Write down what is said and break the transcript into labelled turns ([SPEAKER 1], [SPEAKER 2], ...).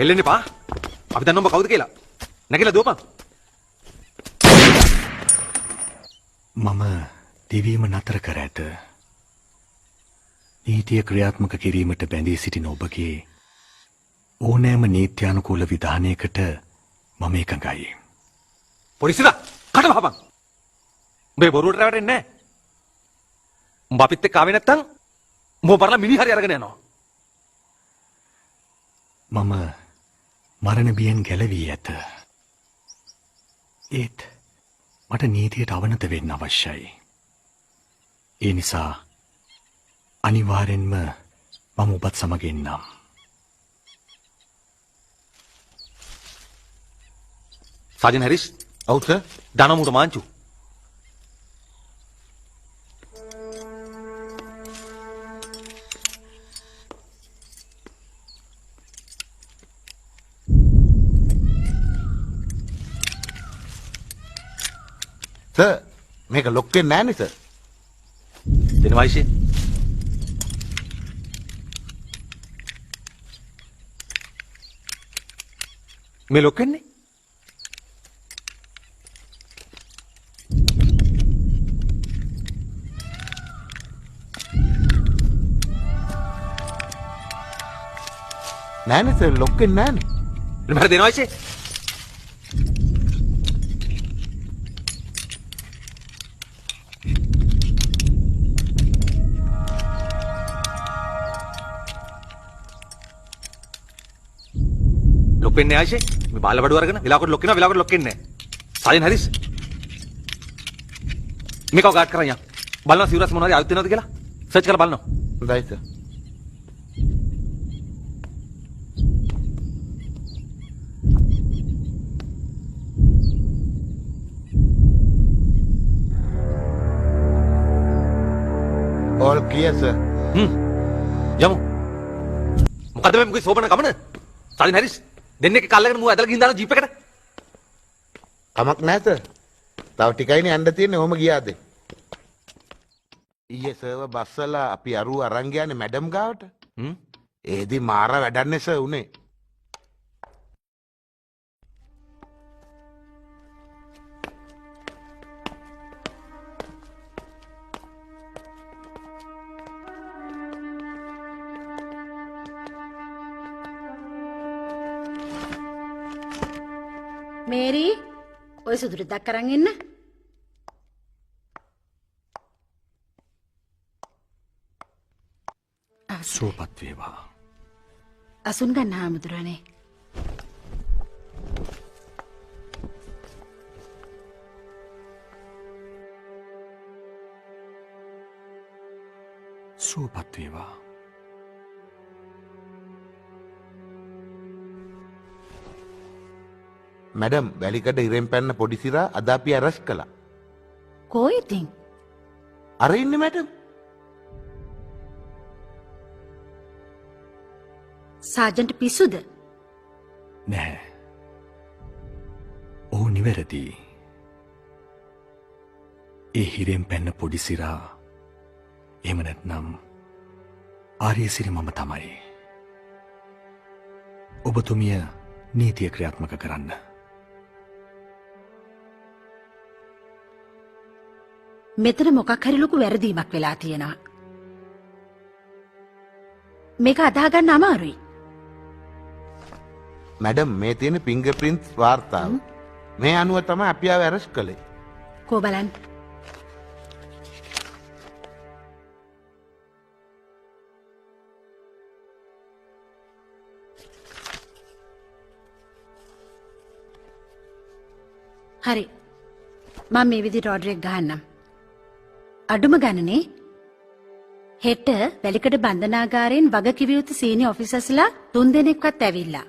[SPEAKER 1] එල්ලෙන්න එපා. අපි දන්නවා ඔබ කවුද කියලා. නැගිලා දුවපන්.
[SPEAKER 2] මම දිවීම නතර කර ඇත. නීතිය ක්‍රියාත්මක කිරීමට බැඳී සිටින ඔබගේ ඕනෑම නීත්‍යානුකූල විධානයකට මම එකඟයි.
[SPEAKER 1] පොලිසියලා කට වහපන්. උඹේ බොරුවට රැවටෙන්නේ නැහැ. උඹ අපිත් එක්ක ආවේ නැත්තම් උඹ බරලා මිනිහරි අරගෙන යනවා.
[SPEAKER 2] මම මරණ බියෙන් ගැලවී ඇත. ඒත් මට නීතියට අවනත වෙන්න අවශ්‍යයි. ඒ නිසා අනිවාර්යෙන්ම මම ඔබත් සමග එන්නම්.
[SPEAKER 1] සාජන් හැරිස්.
[SPEAKER 3] ඔව් සර්.
[SPEAKER 1] දනමුට මාංචු.
[SPEAKER 3] සර් මේක ලොක් වෙන්නේ නැහැ නේ සර්.
[SPEAKER 1] දෙන වයිසේ. මේ ලොක් වෙන්නේ?
[SPEAKER 3] නෑනේ සර් ලොක් වෙන්නේ නෑනේ.
[SPEAKER 1] මට දෙන වයිසේ. ලොක් වෙන්නේ ආයිෂේ. මේ බාල බඩුව අරගෙන වෙලාවකට ලොක් වෙනවා වෙලාවකට ලොක් වෙන්නේ නැහැ. සාජන් හැරිස්. මේකව ගාඩ් කරන් යන්න. බලනවා සිවුරස් මොනවද ආයුත් වෙනවද කියලා. සර්ච් කරලා බලනවා.
[SPEAKER 3] හොඳයි සර්. all clear sir.
[SPEAKER 1] යමු. මොකද මේ මුගේ සෝබන ගමන? සාජන් හැරිස් දෙන්නේ එක කල්ලගෙන මූ ඇදලා ගිහින් දාන ජීප් එකට.
[SPEAKER 3] කමක් නැහැ සර්. තව ටිකයිනේ යන්න තියෙන්නේ. ඔහම ගියාද? ඊයේ සර්ව බස්සලා අපි අරුව අරන් ගියානේ මැඩම් ගාවට. ඒදි මාර වැඩන්නේ සර් උනේ.
[SPEAKER 4] මේරි ඔය සුදුරිද්දක් කරන් එන්න.
[SPEAKER 2] සුවපත් වේවා.
[SPEAKER 4] අසුන් ගන්න හාමුදුරනේ.
[SPEAKER 2] සුවපත් වේවා.
[SPEAKER 3] මැඩම් වැලිකඩ ඉරෙන් පැන්න පොඩි සිරා අද අපි අරස් කළා.
[SPEAKER 4] කෝ ඉතින්?
[SPEAKER 3] අර ඉන්නේ මැඩම්.
[SPEAKER 4] සාජන්ට පිස්සුද?
[SPEAKER 2] නැහැ. ඔහු නිවැරදි. ඒ හිරෙන් පැන්න පොඩි සිරා එහෙම නැත්නම් ආර්යසිරි මම තමයි. ඔබතුමිය නීතිය ක්‍රියාත්මක කරන්න.
[SPEAKER 4] මෙතන මොකක් හරි ලොකු වැරදීමක් වෙලා තියෙනවා. මේක අදාගන්න අමාරුයි.
[SPEAKER 3] මැඩම් මේ තියෙන ෆින්ගර්ප්‍රින්ට්ස් වාර්තාව. මේ අනුව තමයි අපි ආව අරස් කළේ.
[SPEAKER 4] කෝ බලන්න. හරි. මම මේ විදිහට ඕඩර් එක ගහන්නම්. අඩුම ගණනේ හෙට වැලිකඩ බන්ධනාගාරයෙන් වගකිව යුතු සීනියර් ඔෆිසර්ස්ලා 3 දෙනෙක්වත් ඇවිල්ලා